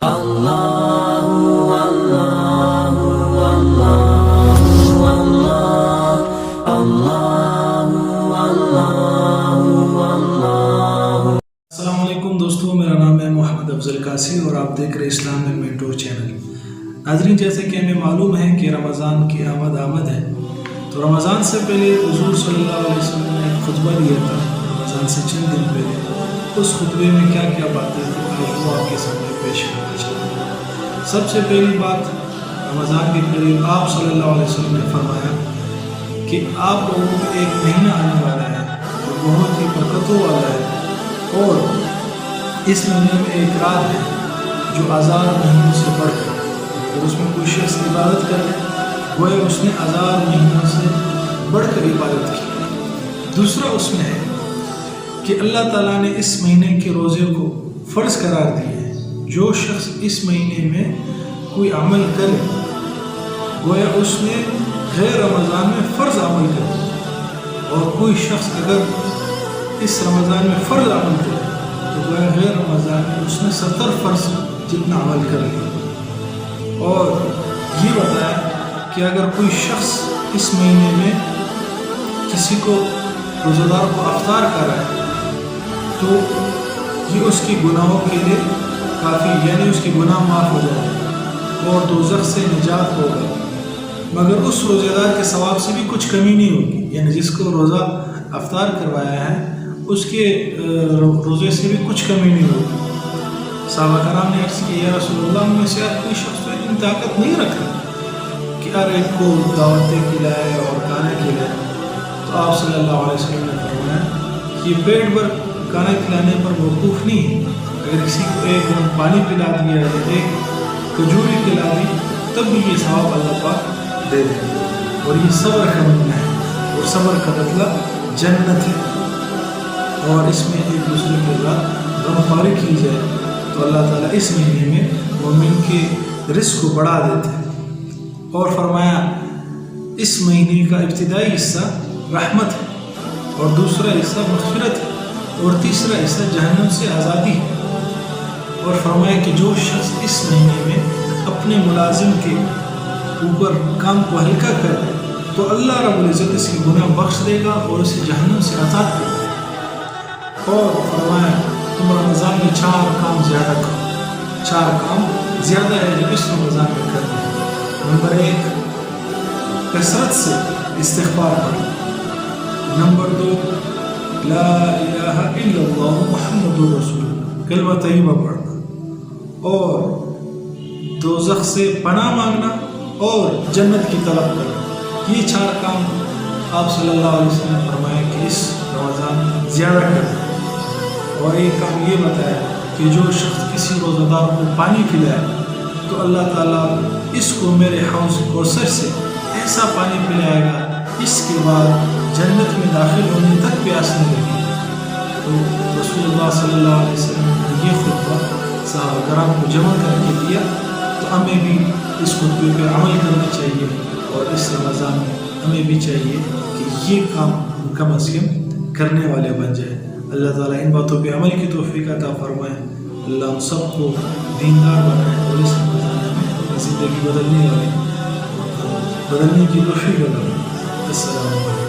السلام علیکم دوستوں، میرا نام ہے محمد افضل قاسی اور آپ دیکھ رہے اسلام اینڈ مینٹور چینل۔ ناظرین، جیسے کہ ہمیں معلوم ہے کہ رمضان کی آمد ہے، تو رمضان سے پہلے حضور صلی اللہ علیہ وسلم نے ایک خطبہ دیا تھا رمضان سے چند دن پہلے۔ اس خطبے میں کیا کیا باتیں تھیں آج وہ آپ کے سامنے پیش کرنا چاہتے ہیں۔ سب سے پہلی بات، رمضان کے قریب آپ صلی اللہ علیہ وسلم نے فرمایا کہ آپ لوگوں میں ایک مہینہ آنے والا ہے جو بہت ہی برکتوں والا ہے، اور اس مہینے میں ایک رات ہے جو 1000 مہینوں سے بڑھ کر، اور اس میں کوئی شخص عبادت کرے گویا اس نے 1000 مہینوں سے بڑھ کر عبادت کی۔ دوسرا اس میں ہے کہ اللہ تعالیٰ نے اس مہینے کے روزے کو فرض قرار دیا ہے۔ جو شخص اس مہینے میں کوئی عمل کرے گویا اس نے غیر رمضان میں فرض عمل کرے، اور کوئی شخص اگر اس رمضان میں فرض عمل کرے تو گویا غیر رمضان میں اس نے 70 فرض جتنا عمل کر لیا۔ اور یہ بتایا کہ اگر کوئی شخص اس مہینے میں کسی کو روزہ دار کو افطار کرائے تو یہ اس کی گناہوں کے لیے کافی، یعنی اس کی گناہ معاف ہو جائے اور دوزخ سے نجات ہوگا، مگر اس روزہ دار کے ثواب سے بھی کچھ کمی نہیں ہوگی، یعنی جس کو روزہ افطار کروایا ہے اس کے روزے سے بھی کچھ کمی نہیں ہوگی۔ صحابہ کرام نے عرض کیا، یا رسول اللہ، میں سے کوئی شخص تو اتنی طاقت نہیں رکھتا کہ ہر ایک کو دعوتیں کھلائے اور کھانا کھلائے۔ تو آپ صلی اللہ علیہ وسلم نے فرمایا کہ یہ پیٹ بھر کھانا کھلانے پر موقوف نہیں ہے، اگر کسی کو ایک پانی پلا دیا یا ایک کھجوری کھلا دی تب بھی یہ ثواب اللہ پاک دے دیں گے۔ اور یہ صبر کا معنی ہے، اور صبر کا بدلہ جنت ہے، اور اس میں ایک دوسرے کے ساتھ غمخواری کی جائے تو اللہ تعالیٰ اس مہینے میں مومن کے رزق کو بڑھا دیتے ہیں۔ اور فرمایا اس مہینے کا ابتدائی حصہ رحمت ہے، اور دوسرا حصہ مغفرت ہے، اور تیسرا حصہ جہنم سے آزادی ہے۔ اور فرمایا کہ جو شخص اس مہینے میں اپنے ملازم کے اوپر کام کو ہلکا کر دے تو اللہ رب العزت اس کی گناہ بخش دے گا اور اسے جہنم سے آزاد کر دے گا۔ اور فرمایا تم رمضان میں 4 کام زیادہ کرو، 4 کام زیادہ ہے جو اس رمضان میں کرنا ہے۔ نمبر 1، کثرت سے استغفار پڑھنا۔ نمبر 2، لا الہ الا اللہ محمد رسول اللہ، کلمہ طیبہ پڑھنا، اور دوزخ سے پناہ مانگنا اور جنت کی طلب کرنا۔ یہ 4 کام آپ صلی اللہ علیہ وسلم نے فرمایا کہ اس رمضان میں زیادہ کرنا۔ اور ایک کام یہ بتایا کہ جو شخص کسی روزہ دار کو پانی پلائے تو اللہ تعالیٰ اس کو میرے حوض کوثر سے ایسا پانی پلائے گا اس کے بعد جنت میں داخل ہونے تک پیاس نہیں لگے۔ تو رسول اللہ صلی اللہ علیہ وسلم نے یہ خطبہ صحابہ کرام کو جمع کر کے دیا، تو ہمیں بھی اس خطبے پہ عمل کرنا چاہیے، اور اس رمضان میں ہمیں بھی چاہیے کہ یہ کام کم از کم کرنے والے بن جائے۔ اللہ تعالیٰ ان باتوں پہ عمل کی توفیق عطا فرمائے۔ اللہ ہم سب کو دیندار بنائے اور اس رمضان میں اپنی زندگی بدلنے کی توفیق عطا فرمائے۔ السلام علیکم۔